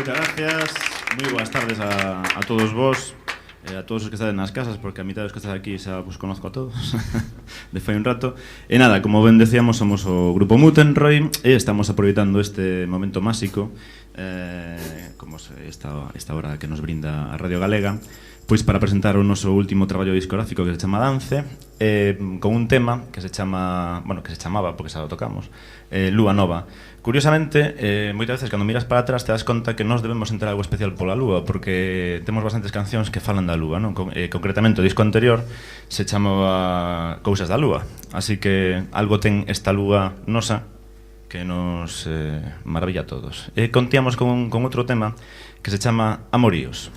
Moitas gracias. Moi boas tardes a todos vos, a todos os que estades nas casas, porque a mitad dos que estades aquí xa vos conozco a todos de fai un rato. E nada, como ben decíamos, somos o Grupo Mutenroy e estamos aproveitando este momento máxico, como esta hora que nos brinda a Radio Galega, pois para presentar o noso último traballo discográfico que se chama Dance, con un tema que se chama, bueno, que se chamaba, porque xa o tocamos, Lúa Nova. Curiosamente, moitas veces cando miras para atrás te das conta que nós debemos sentir algo especial pola Lúa, porque temos bastantes cancións que falan da Lúa, non? Concretamente o disco anterior se chamaba Cousas da Lúa, así que algo ten esta Lúa nosa que nos maravilla a todos. E contíamos con outro tema que se chama Amoríos.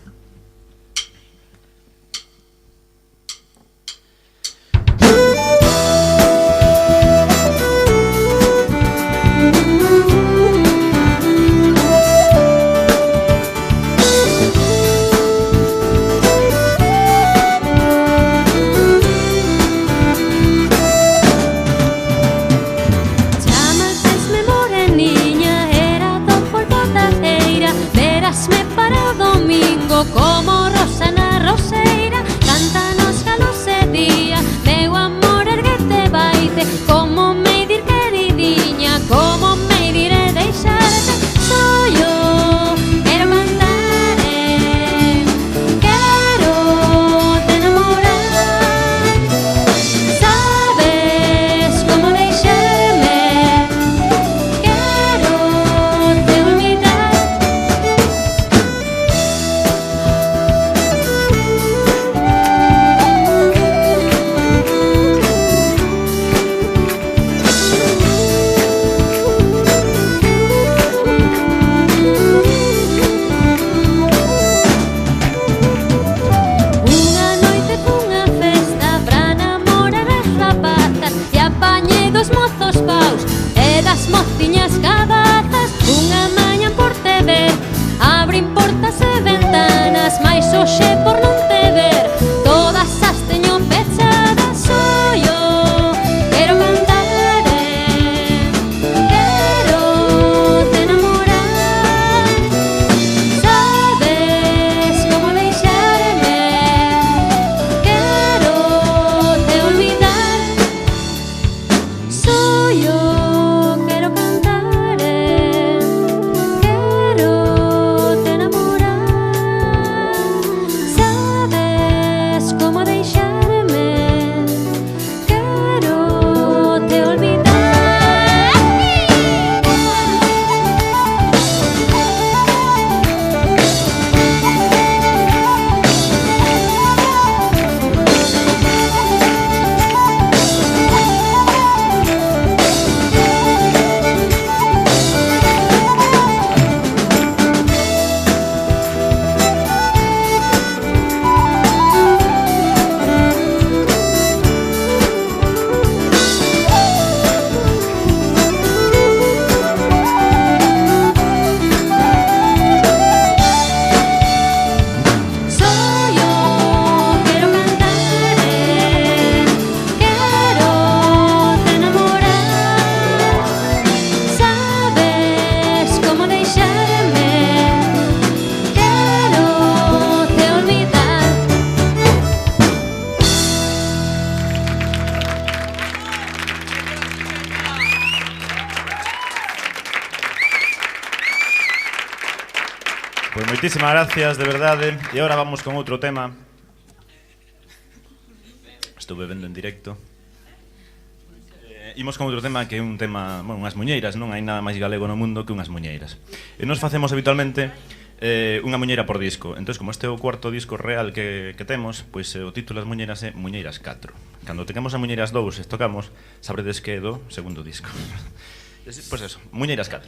Como rosa na roseira, cántanos a luz e día. Meu amor erguete baite, como me dir queridinha, como me diré deixarte. Soy yo, quero cantar, quero te enamorar. Sabes como deixarme, quero te olvidar. Mociñas cabazas, unha maña por te ver, abrin portas e ventanas, mais hoxe por non te ver, todas as teño pechadas. Soy yo, quero cantar, quero te enamorar. Sabes como deixarme, quero te olvidar. Soy yo, quero cantar, quero te enamorar. Sabes como deixarme, quero te olvidar. Soy yo, quero cantar, quero te enamorar. Sabes como deixarme, quero te olvidar. Pois moitísimas gracias, de verdade. E agora vamos con outro tema. Estou bebendo en directo. Imos con outro tema que é un tema, bueno, unhas muñeiras, non hai nada máis galego no mundo que unhas muñeiras. E nos facemos habitualmente unha muñeira por disco. Entón, como este é o cuarto disco real que temos, pois o título das muñeiras é Muñeiras 4. Cando tengamos a Muñeiras 2 e tocamos, sabredes que é do segundo disco. Pois eso, Muñeiras 4.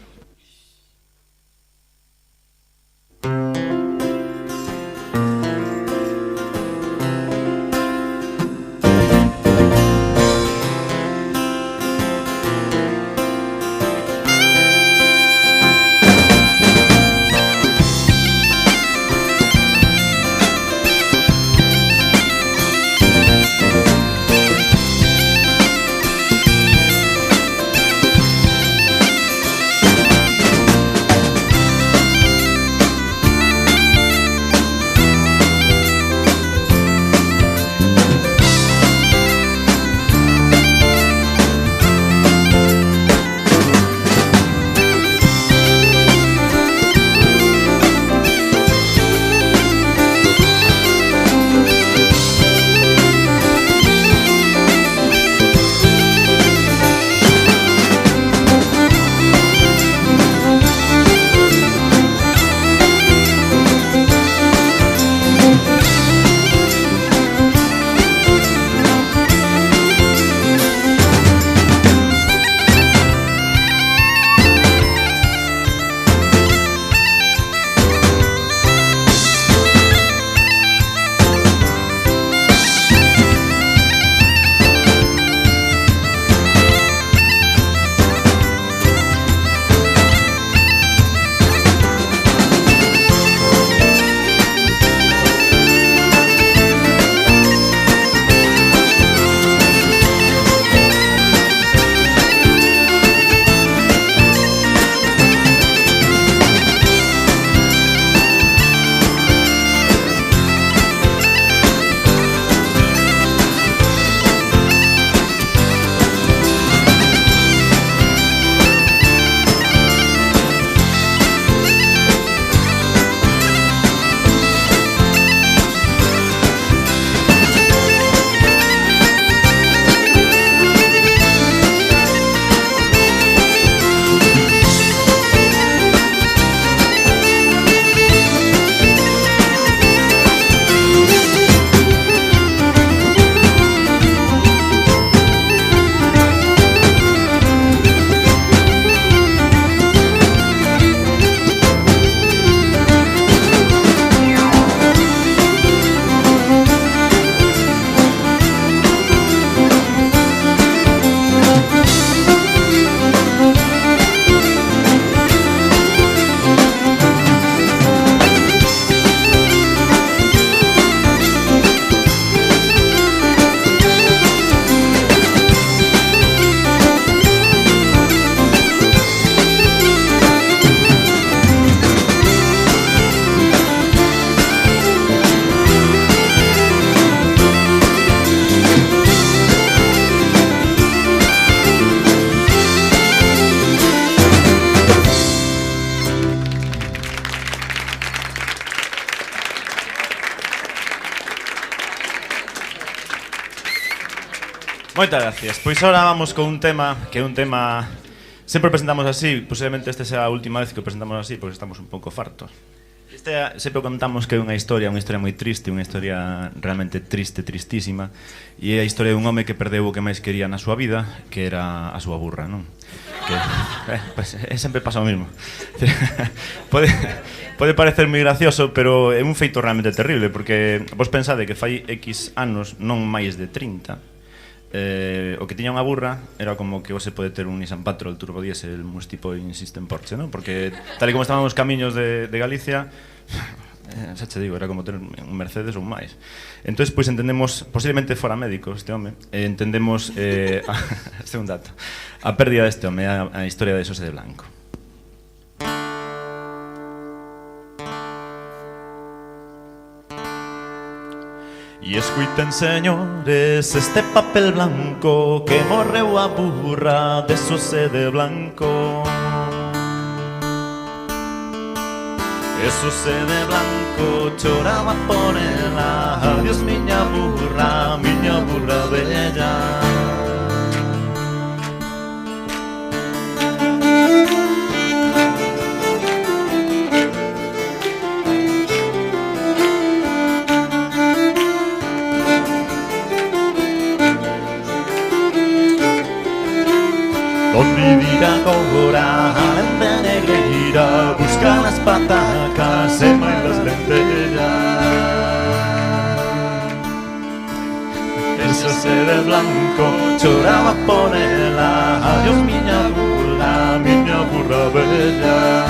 Moitas gracias. Pois ahora vamos con un tema que é un tema sempre presentamos así, posiblemente esta sea a última vez que o presentamos así porque estamos un pouco fartos. Sempre contamos que é unha historia moi triste, unha historia realmente triste, tristísima, e é a historia dun home que perdeu o que máis quería na súa vida, que era a súa burra, non? Que, pues, sempre pasa o mismo. Pode parecer moi gracioso, pero é un feito realmente terrible, porque vos pensade que fai X anos, non máis de 30, o que tiña unha burra era como que hoxe pode ter un Nissan Patrol turbo diésel tipo System Porsche, non? Porque tal e como estaban os camiños de Galicia, xa che digo, era como ter un Mercedes ou máis. Entón, pois entendemos, posiblemente fora médico este home, entendemos, este é un dato, a pérdida deste home, a historia de Xosé de Blanco. E escuiten, señores, este papel blanco que morreu a burra de Xosé de Blanco. E Xosé de Blanco choraba por ela, adiós miña burra bella. Onde vir agora, alén de Negreira, buscar as patacas e máis as lentellas. E Xosé de Blanco choraba por ela, adiós miña burra bella.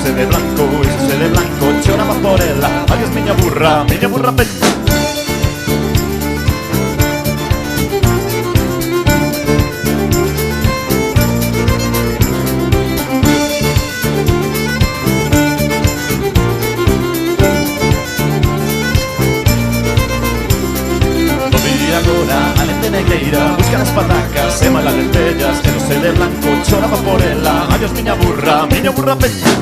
De Blanco, e Xosé de Blanco choraba por ela, adiós miña burra bella. Negreira, busca as patacas e malas lentellas. E Xosé de Blanco choraba por ela, adiós miña burra bella.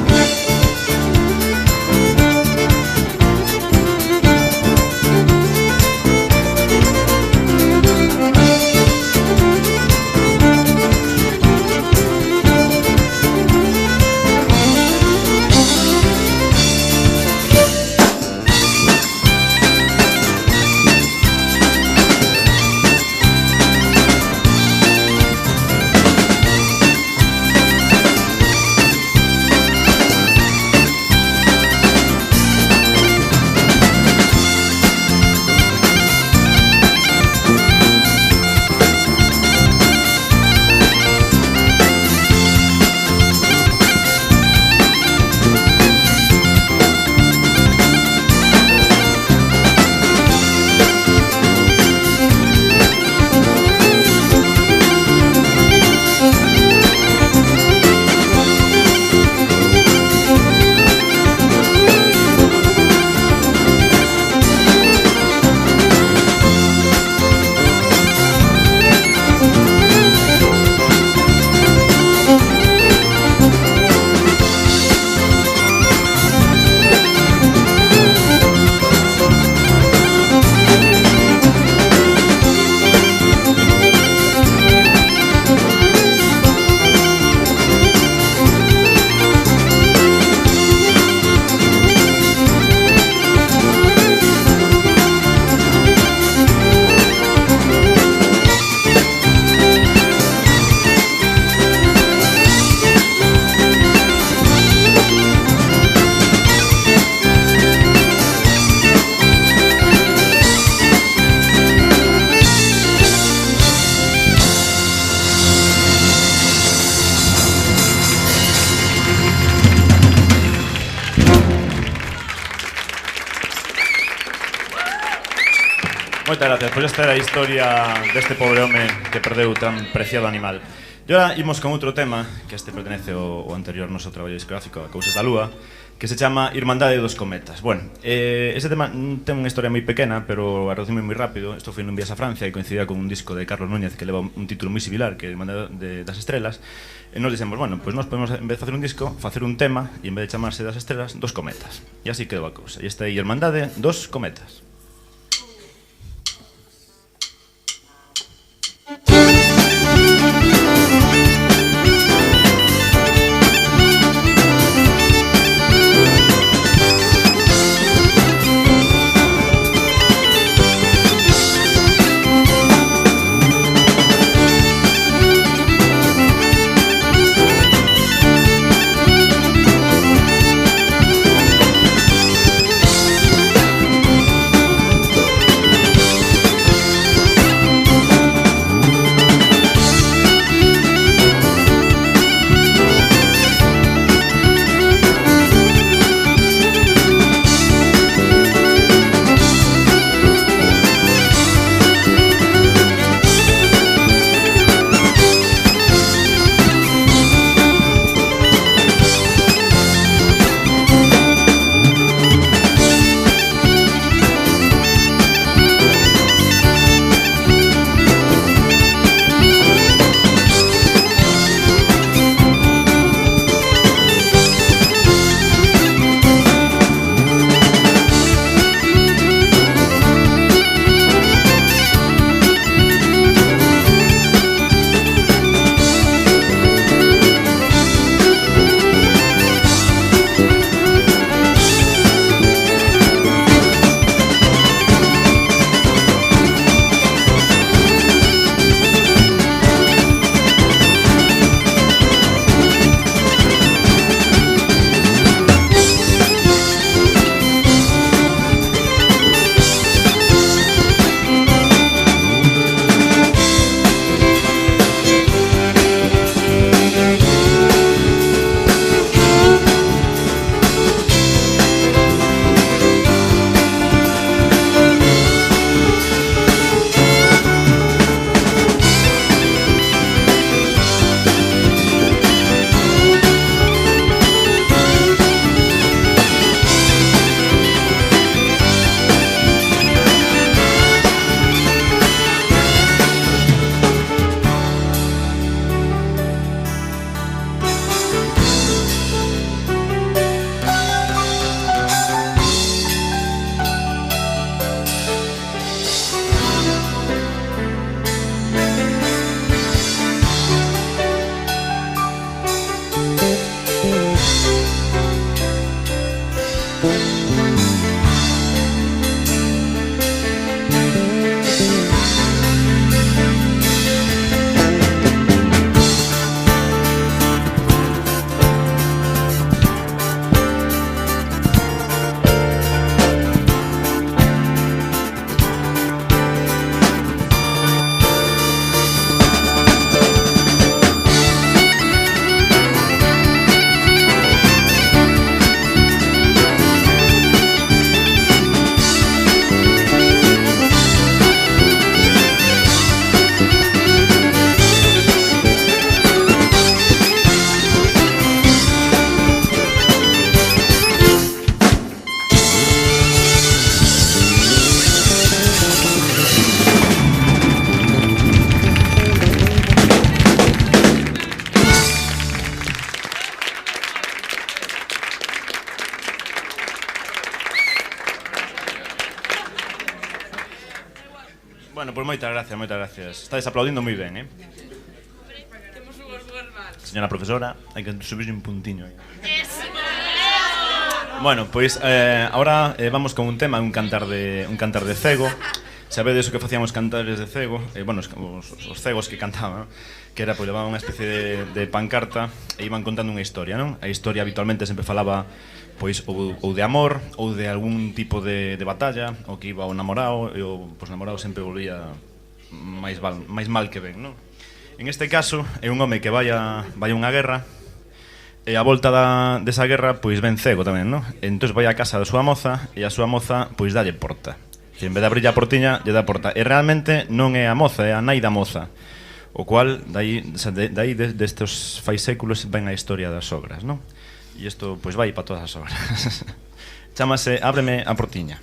Moitas gracias, pois esta era a historia deste pobre home que perdeu tan preciado animal. E agora imos con outro tema, que este pertenece ao anterior noso traballo discográfico, a Cousas da Lúa, que se chama Irmandade dos Cometas. Bueno, ese tema ten unha historia moi pequena, pero a reducime moi rápido. Isto foi nun viaxe a Francia e coincidía con un disco de Carlos Núñez que leva un título moi similar, que é Irmandade das Estrelas. E nos dixemos, bueno, pois nos podemos, en vez de facer un disco, facer un tema, e en vez de chamarse das estrelas, dos cometas. E así quedou a cousa. E esta é Irmandade dos Cometas. Bueno, pois moitas gracias. Estáis aplaudindo moi ben, Señora profesora, hai que subirlle un puntiño aí. Bueno, pois agora vamos con un tema, un cantar de cego. Sabedes o que facíamos cantares de cego? Bueno, os cegos que cantaban, que era, pois, levaban unha especie de pancarta e iban contando unha historia, non? A historia habitualmente sempre falaba, pois, ou de amor, ou de algún tipo de batalla, o que iba ao namorado, e o namorado sempre volvía máis mal que ben, non? En este caso, é un home que vai a unha guerra, e a volta desa guerra, pois, ven cego tamén, non? Entón vai a casa da súa moza, e a súa moza, pois, dalle porta. Que en vez de abrir a portiña, lle dá a porta. E realmente non é a moza, é a nai da moza. O cual, dai destes fai séculos ven a historia das obras, non? E isto, pois, vai para todas as obras. Chámase Ábreme a portiña.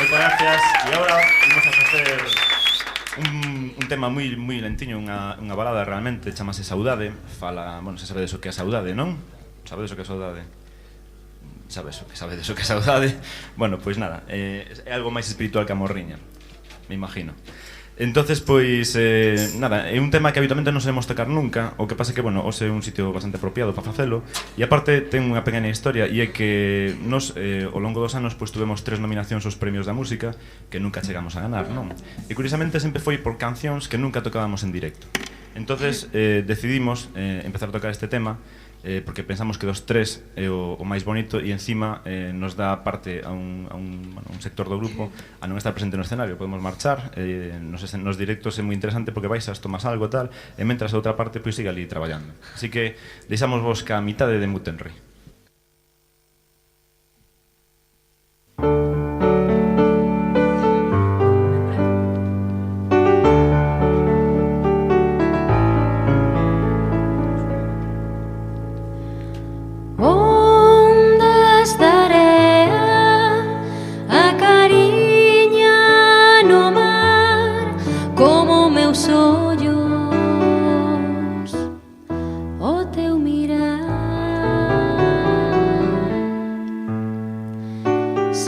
Gracias. E agora vamos a facer un tema moi lentiño, unha balada realmente, chamase Saudade. Fala, bueno, se sabedes o que é saudade, non? Sabedes o que é saudade? Sabedes o que é saudade? Bueno, pois nada, é algo máis espiritual que a morriña, me imagino. Entonces, pois, nada, é un tema que habitualmente non sabemos tocar nunca. O que pasa é que, bueno, hoxe é un sitio bastante apropiado para facelo. E aparte, ten unha pequena historia. E é que nos, ao longo dos anos, pois, tuvemos 3 nominacións aos premios da música que nunca chegamos a ganar, non? E curiosamente sempre foi por cancións que nunca tocábamos en directo. Entonces, decidimos empezar a tocar este tema porque pensamos que dos 3 é o máis bonito e encima nos dá parte a un sector do grupo a non estar presente no escenario. Podemos marchar, nos directos é moi interesante porque baixas, tomas algo e tal, e mentras a outra parte pois sigue ali traballando. Así que deixamos vos ca mitade de Mutenri.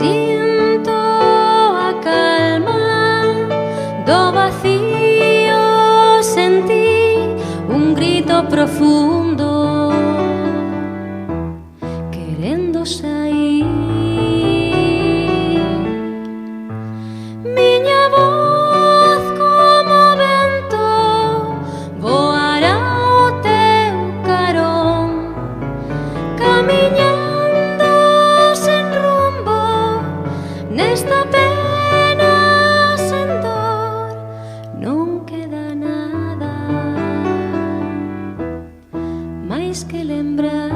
Sinto a calma do vacío, sentí un grito profundo querendo sair. Miña voz como vento voará ao teu carón, camiñando sen rumbo nesta pena sen dor. Non queda nada máis que lembrar.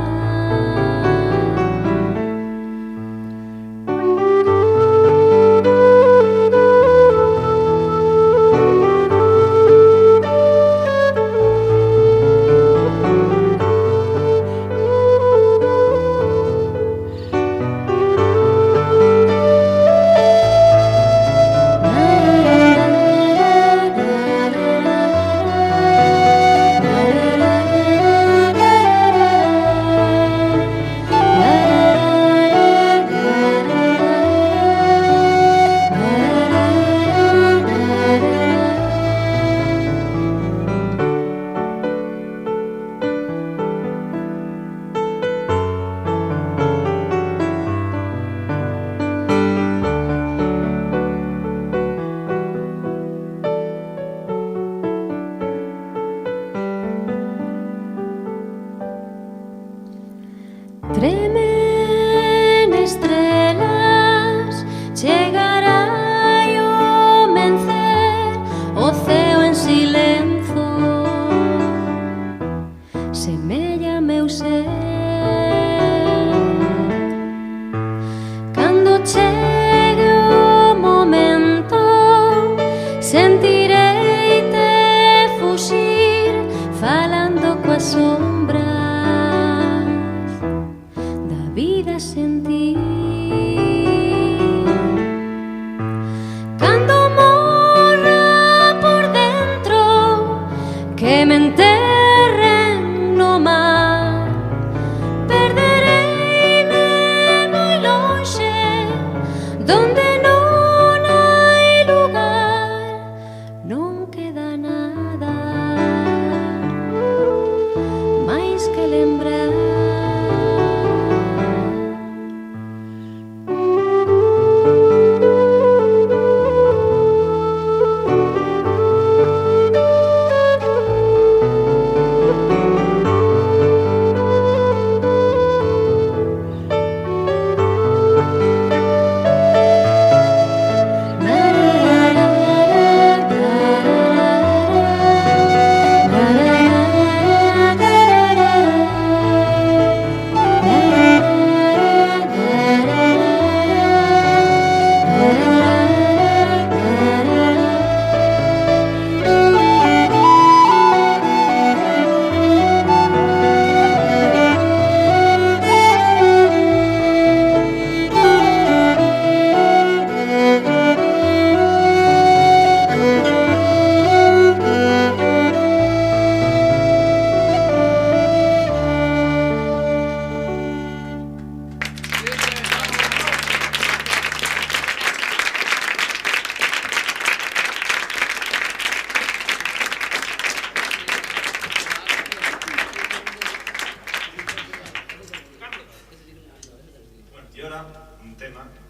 Tremen estrelas, chegará o mencer, o ceo en silenzo semella meu ser. Cando chegue o momento, sentireite fuxir falando coas sombras da vida sen ti. Cando morra por dentro, que me enterren no mar, perdereime moi lonxe donde non hai lugar. Non queda nada máis que lembrar.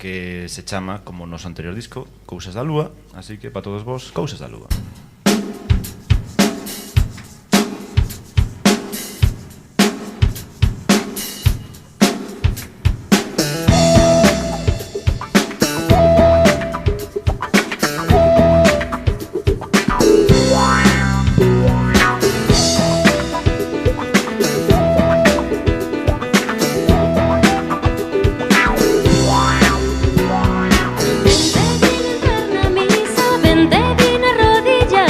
Que se chama, como o noso anterior disco, Cousas da Lúa, así que para todos vos, Cousas da Lúa. Vente vine a rodillas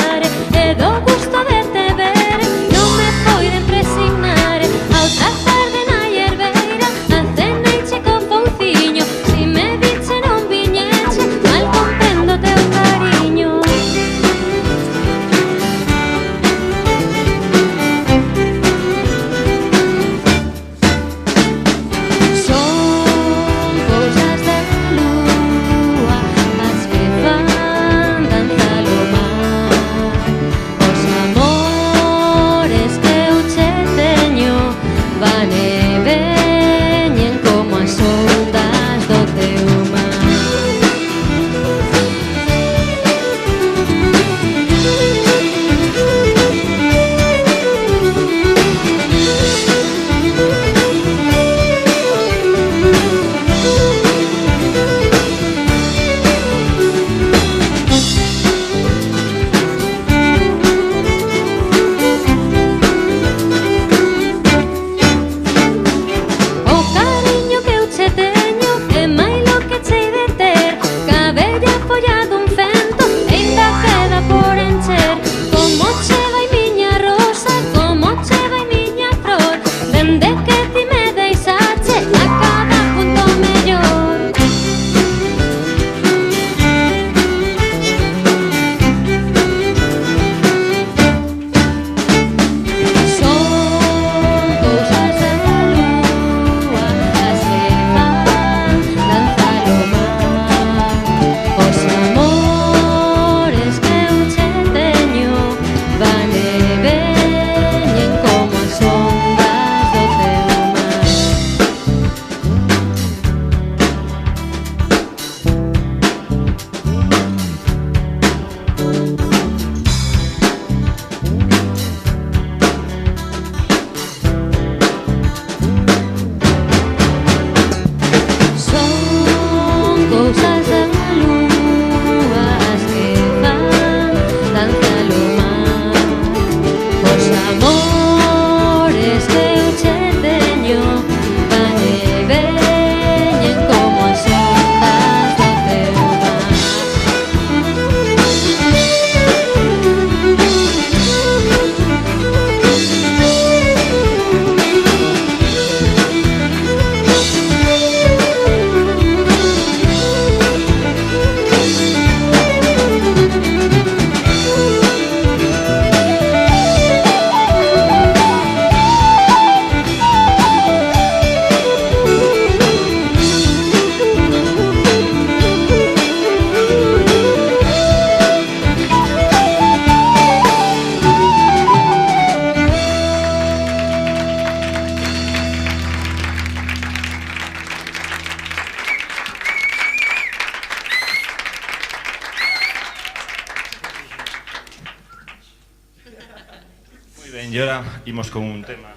E ora imos con un tema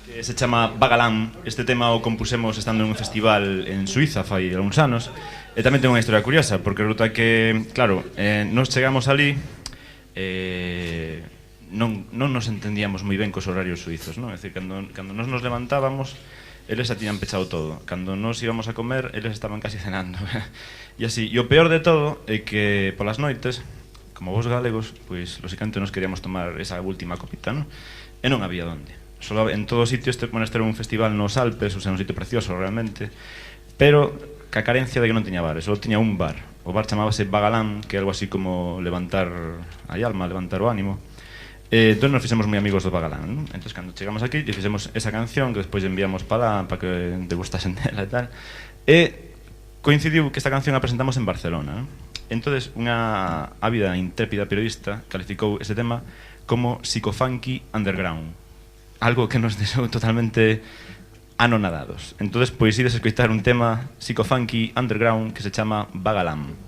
que se chama Bagalán. Este tema o compusemos estando en un festival en Suiza fai algúns anos. E tamén ten unha historia curiosa, porque resulta que, claro, nos chegamos ali, non nos entendíamos moi ben cos horarios suizos, non? É dicir, cando nos levantábamos, eles xa tiñan pechado todo. Cando nos íbamos a comer, eles estaban casi cenando. E así, e o peor de todo é que polas noites, como vos galegos, pois, lóxicamente, nos queríamos tomar esa última copita, non? E non había donde. Solo en todo sitio, este era un festival nos Alpes, o sea, un sitio precioso, realmente, pero ca carencia de que non tiña bares, só tiña un bar. O bar chamábase Bagalán, que é algo así como levantar a alma, levantar o ánimo. Entón nos fixemos moi amigos do Bagalán, non? Entón, cando chegamos aquí, e fixemos esa canción que despois enviamos para lá, para que degustasen dela e tal. E coincidiu que esta canción a presentamos en Barcelona, non? Entonces, unha ávida intrépida periodista calificou ese tema como psicofunky underground, algo que nos deixou totalmente anonadados. Entonces, pois ides escoitar un tema psicofunky underground que se chama Bagalán.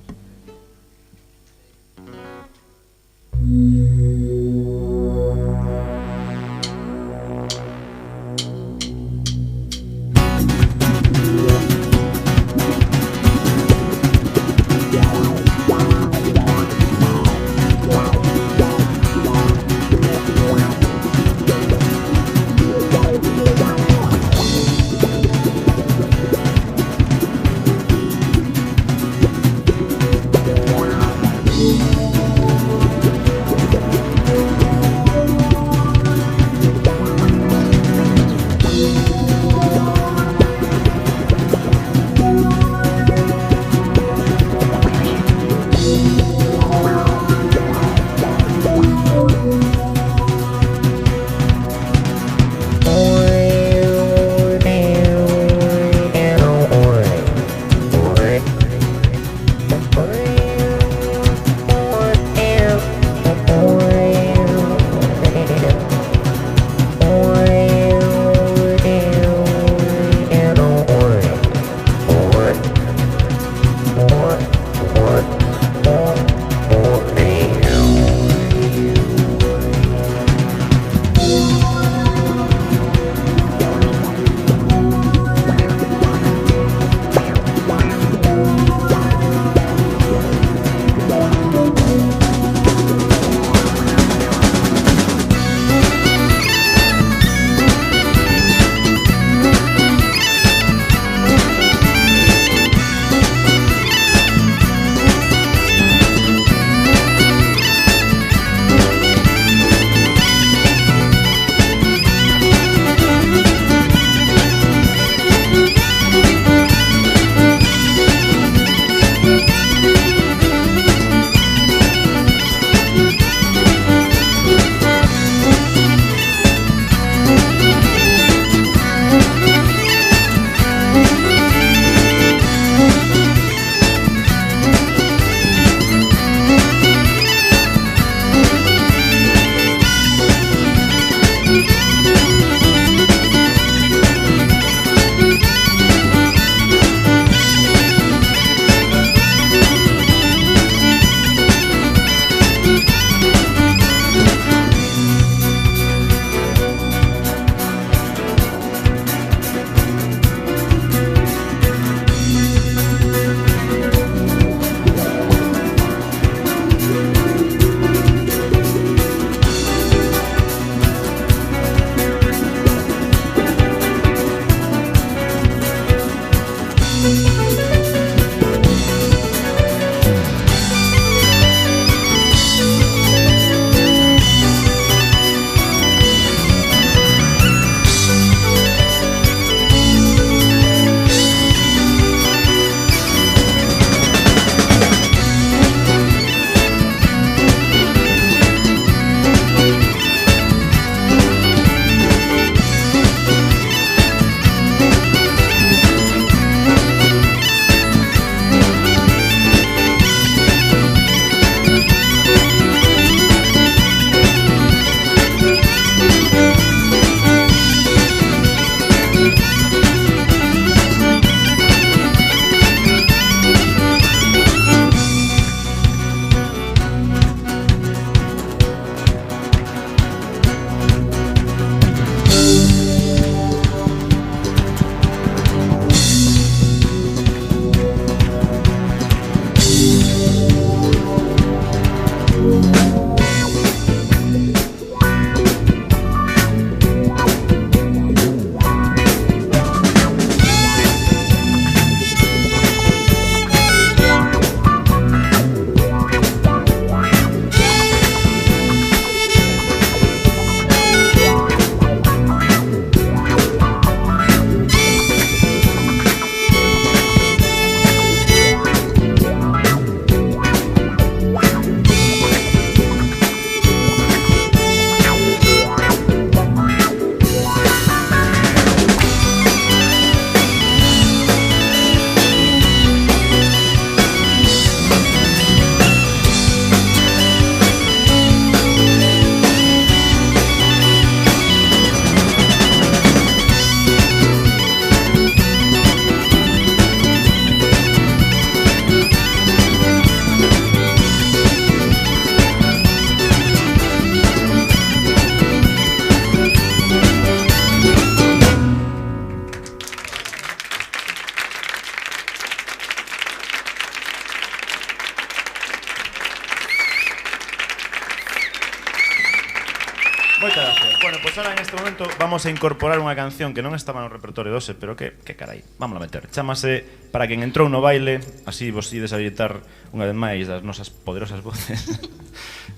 Moitas gracias. Bueno, pois ahora en este momento vamos a incorporar unha canción que non estaba no repertorio de hoxe, pero que carai, vamos a meter. Chámase Para quen entrou no baile, así vos ides a dietar unha vez máis das nosas poderosas voces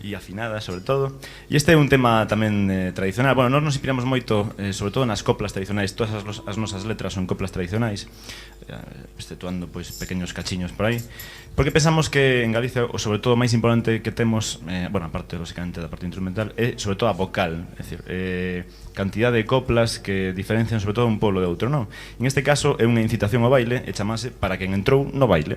e afinadas, sobre todo. E este é un tema tamén tradicional. Bueno, nós nos inspiramos moito, sobre todo nas coplas tradicionais. Todas as nosas letras son coplas tradicionais, exceptuando pois pequeños cachiños por aí. Porque pensamos que en Galicia o sobre todo máis importante que temos, bueno, aparte lógicamente da parte instrumental, é sobre todo a vocal, é dicir, cantidad de coplas que diferencian sobre todo un pueblo de outro, non? En este caso é unha incitación ao baile e chamase Para quen entrou no baile.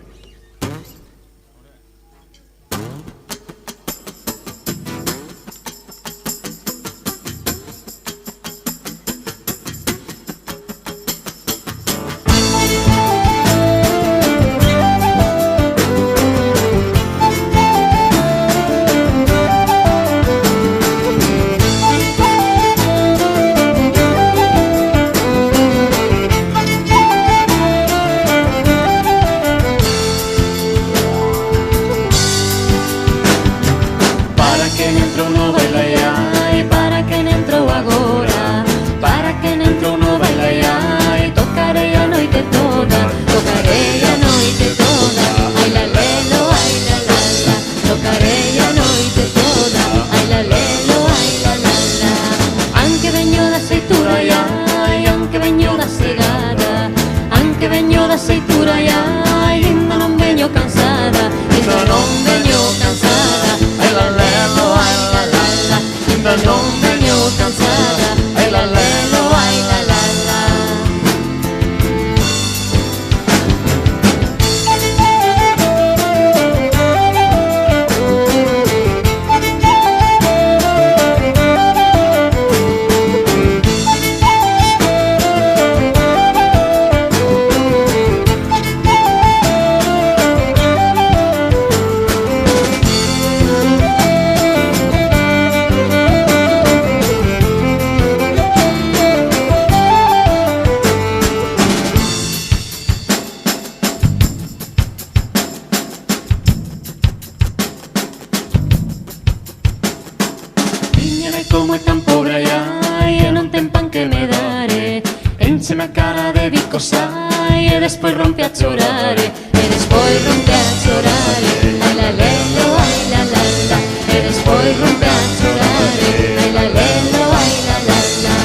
Como é tan pobre ai, e non ten pan que me dare. Encheme a cara de bicos ai, e despois rompe a chorar. E despois rompe a chorar. Ai la lelo, ai la la la. E despois rompe a chorar. Ai la lelo, ai la la la.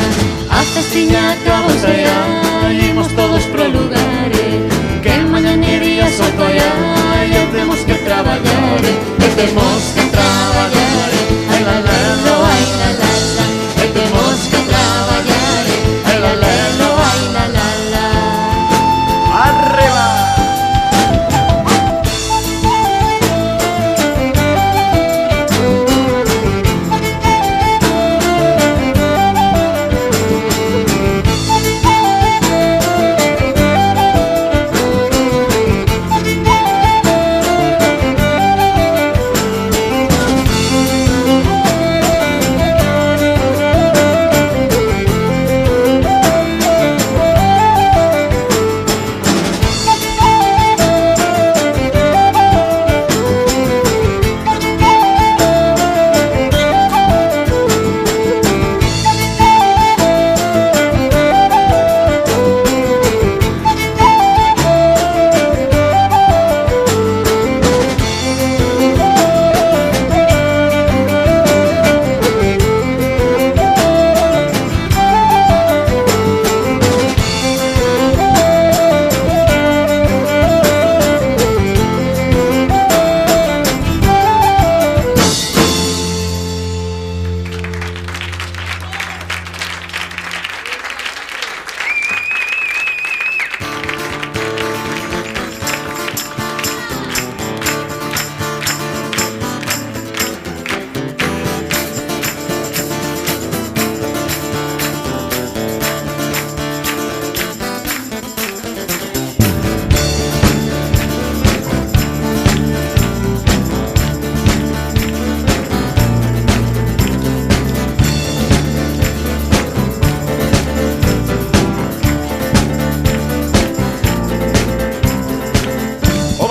A festiña acabou ai, imos todos pro lugar. Que mañanería soto ai, e temos que traballar. E temos que traballar. Ai la lelo, ai la la. Temos que traballar, ai la lelo, ai la la la. Arriba!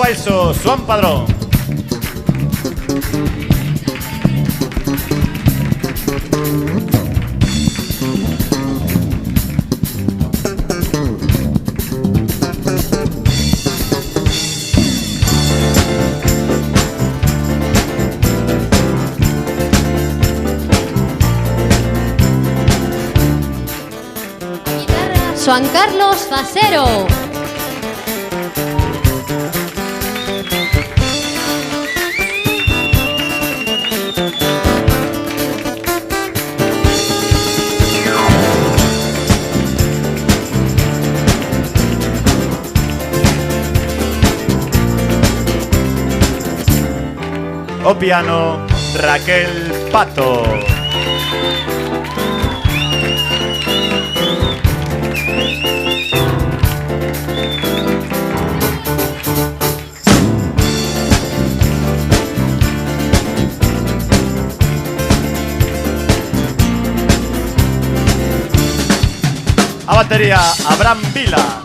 Baixo, Joan Padrón. Xoan Carlos Facero. O piano, Raquel Pato. A batería, Abraham Vila.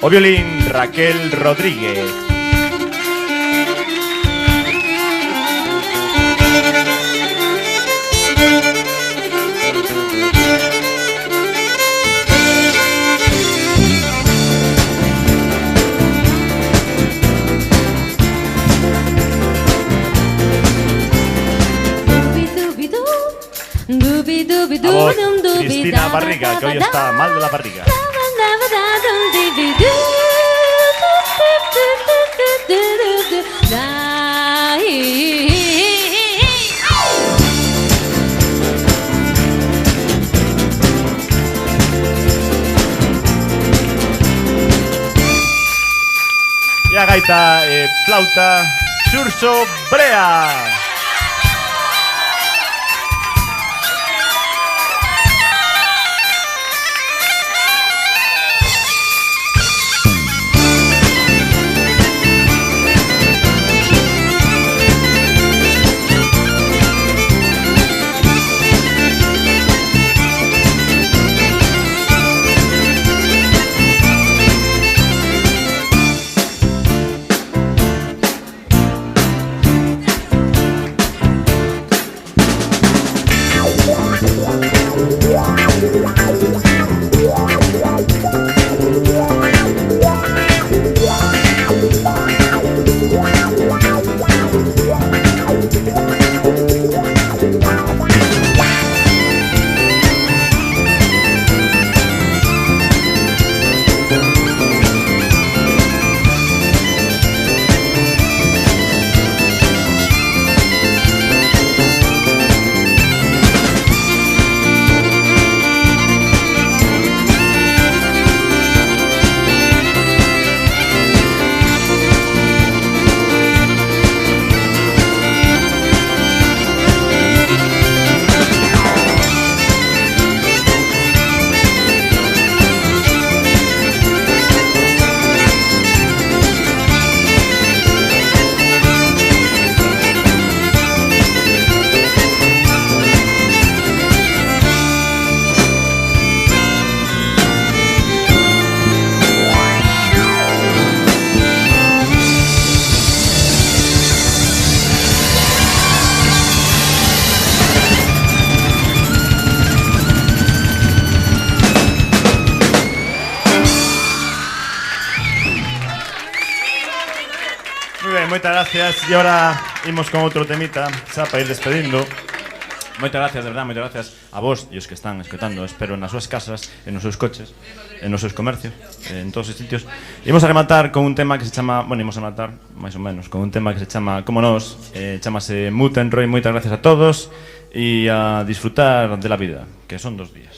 O violín, Raquel Rodríguez. A voz, Cristina Barriga, que hoy está mal de la barriga. Y a gaita flauta, Xurxo Brea. Moitas gracias. E agora imos con outro temita xa para ir despedindo. Moitas gracias, de verdade, moitas gracias a vos e os que están escutando. Espero nas súas casas, nos seus coches, nos seus comercios, en todos os sitios. Imos a rematar con un tema que se chama, bueno, imos a matar máis ou menos con un tema que se chama Como Nós, chamase Mutenroy. Moitas gracias a todos e a disfrutar de la vida, que son 2 días.